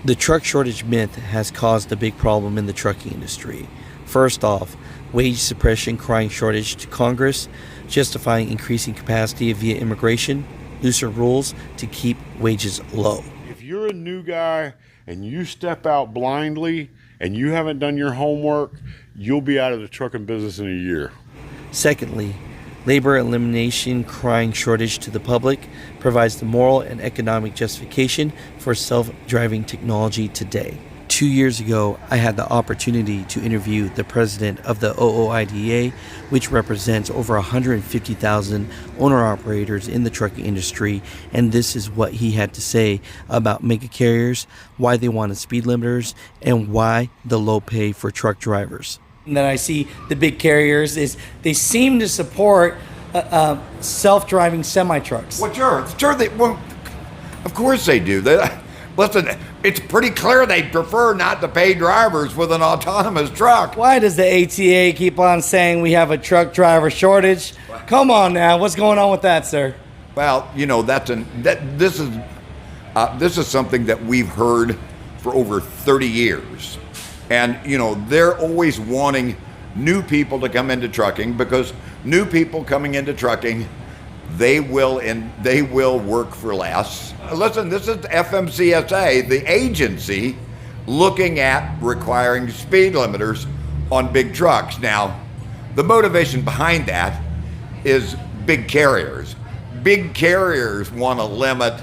The truck shortage myth has caused a big problem in the trucking industry. First off, wage suppression crying shortage to Congress, justifying increasing capacity via immigration, looser rules to keep wages low. If you're a new guy and you step out blindly and you haven't done your homework, you'll be out of the trucking business in a year. Secondly, labor elimination crying shortage to the public provides the moral and economic justification for self-driving technology today. 2 years ago, I had the opportunity to interview the president of the OOIDA, which represents over 150,000 owner-operators in the trucking industry, and this is what he had to say about mega carriers, why they wanted speed limiters, and why the low pay for truck drivers. And then I see the big carriers is they seem to support self-driving semi-trucks. Well, sure. Of course they do. Listen, it's pretty clear they prefer not to pay drivers with an autonomous truck. Why does the ATA keep on saying we have a truck driver shortage? Come on now, what's going on with that, sir? Well, you know this is something that we've heard for over 30 years. And, you know, they're always wanting new people to come into trucking because new people coming into trucking, they will work for less. Listen, this is FMCSA, the agency looking at requiring speed limiters on big trucks. Now, the motivation behind that is big carriers. Big carriers want to limit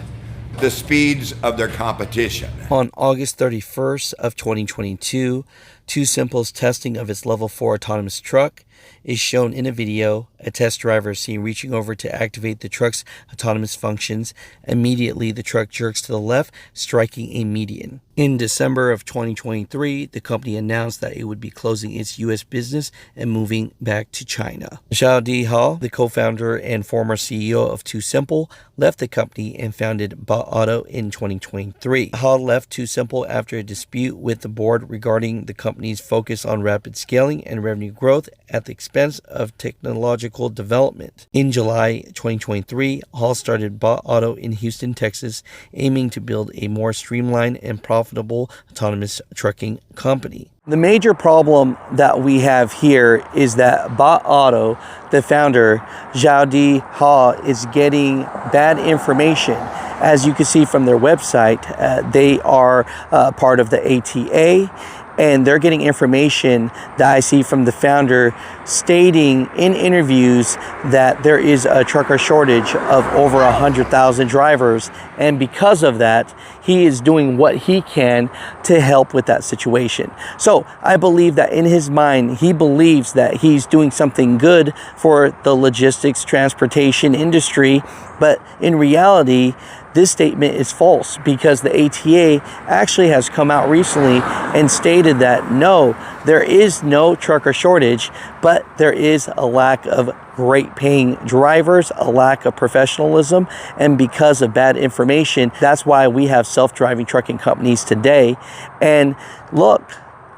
the speeds of their competition. On August 31st of 2022, TuSimple's testing of its Level 4 autonomous truck is shown in a video. A test driver is seen reaching over to activate the truck's autonomous functions. Immediately, the truck jerks to the left, striking a median. In December of 2023, the company announced that it would be closing its U.S. business and moving back to China. Xiaodi Hao, the co-founder and former CEO of TuSimple, left the company and founded Bot Auto in 2023. Hao left TuSimple after a dispute with the board regarding the company's focus on rapid scaling and revenue growth at the expense of technological development. In July 2023, Hall started Bot Auto in Houston, Texas, aiming to build a more streamlined and profitable autonomous trucking company. The major problem that we have here is that Bot Auto, the founder, Xiaodi Hao, is getting bad information. As you can see from their website, they are part of the ATA, and they're getting information that I see from the founder stating in interviews that there is a trucker shortage of over 100,000 drivers. And because of that, he is doing what he can to help with that situation. So I believe that in his mind, he believes that he's doing something good for the logistics transportation industry. But in reality, this statement is false because the ATA actually has come out recently and stated that no, there is no trucker shortage, but there is a lack of great paying drivers, a lack of professionalism, and because of bad information, that's why we have self-driving trucking companies today. And look,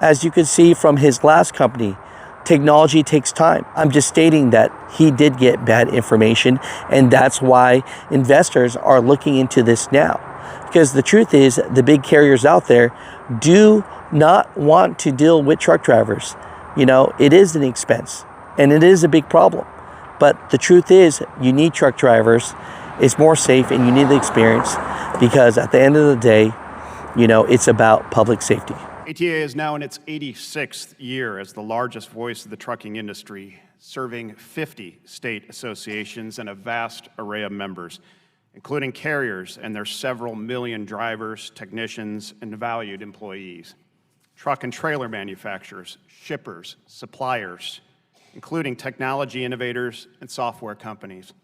as you can see from his last company, technology takes time. I'm just stating that he did get bad information, and that's why investors are looking into this now. Because the truth is, the big carriers out there do not want to deal with truck drivers. You know, it is an expense, and it is a big problem. But the truth is, you need truck drivers. It's more safe, and you need the experience, because at the end of the day, you know, it's about public safety. ATA is now in its 86th year as the largest voice of the trucking industry, serving 50 state associations and a vast array of members, including carriers and their several million drivers, technicians, and valued employees, truck and trailer manufacturers, shippers, suppliers, including technology innovators and software companies,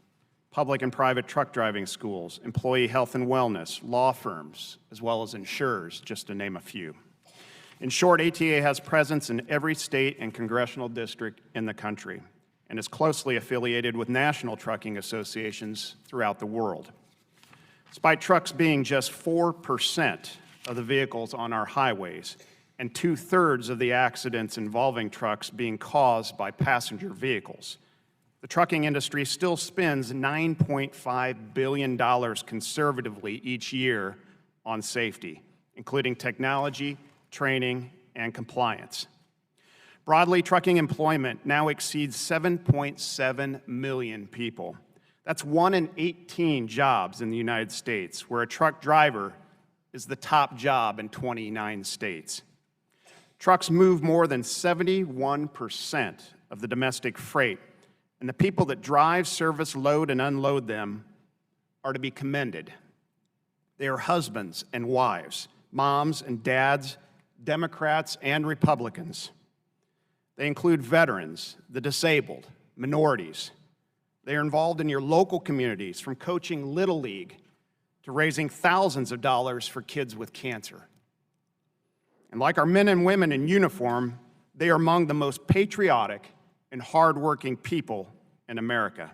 public and private truck driving schools, employee health and wellness, law firms, as well as insurers, just to name a few. In short, ATA has presence in every state and congressional district in the country and is closely affiliated with national trucking associations throughout the world. Despite trucks being just 4% of the vehicles on our highways and 2/3 of the accidents involving trucks being caused by passenger vehicles, the trucking industry still spends $9.5 billion conservatively each year on safety, including technology, training, and compliance. Broadly, trucking employment now exceeds 7.7 million people. That's 1 in 18 jobs in the United States, where a truck driver is the top job in 29 states. Trucks move more than 71% of the domestic freight, and the people that drive, service, load, and unload them are to be commended. They are husbands and wives, moms and dads, Democrats and Republicans. They include veterans, the disabled, minorities. They are involved in your local communities, from coaching Little League to raising thousands of dollars for kids with cancer. And like our men and women in uniform, they are among the most patriotic and hardworking people in America.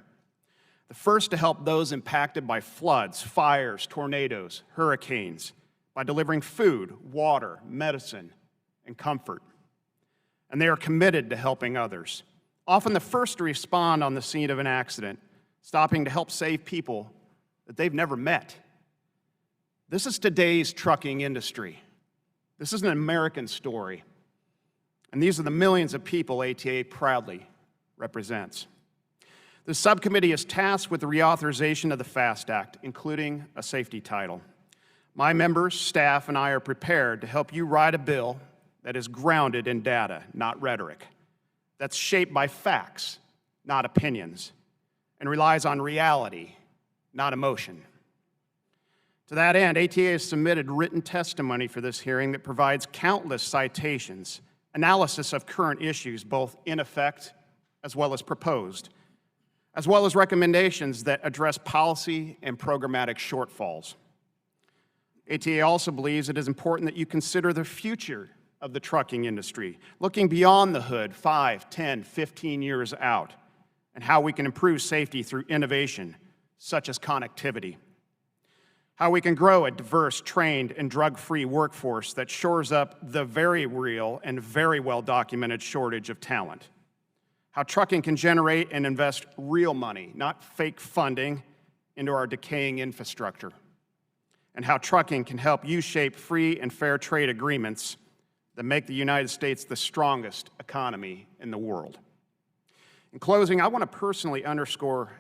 The first to help those impacted by floods, fires, tornadoes, hurricanes, by delivering food, water, medicine, and comfort. And they are committed to helping others, often the first to respond on the scene of an accident, stopping to help save people that they've never met. This is today's trucking industry. This is an American story. And these are the millions of people ATA proudly represents. The subcommittee is tasked with the reauthorization of the FAST Act, including a safety title. My members, staff, and I are prepared to help you write a bill that is grounded in data, not rhetoric, that's shaped by facts, not opinions, and relies on reality, not emotion. To that end, ATA has submitted written testimony for this hearing that provides countless citations, analysis of current issues, both in effect as well as proposed, as well as recommendations that address policy and programmatic shortfalls. ATA also believes it is important that you consider the future of the trucking industry, looking beyond the hood 5, 10, 15 years out, and how we can improve safety through innovation, such as connectivity. How we can grow a diverse, trained, and drug-free workforce that shores up the very real and very well-documented shortage of talent. How trucking can generate and invest real money, not fake funding, into our decaying infrastructure. And how trucking can help you shape free and fair trade agreements that make the United States the strongest economy in the world. In closing, I want to personally underscore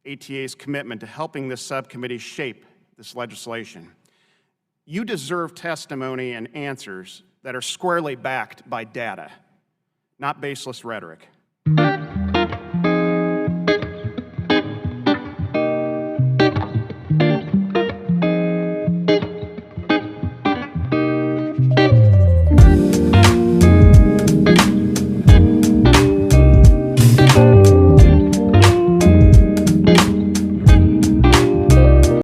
ATA's commitment to helping this subcommittee shape this legislation. You deserve testimony and answers that are squarely backed by data, not baseless rhetoric.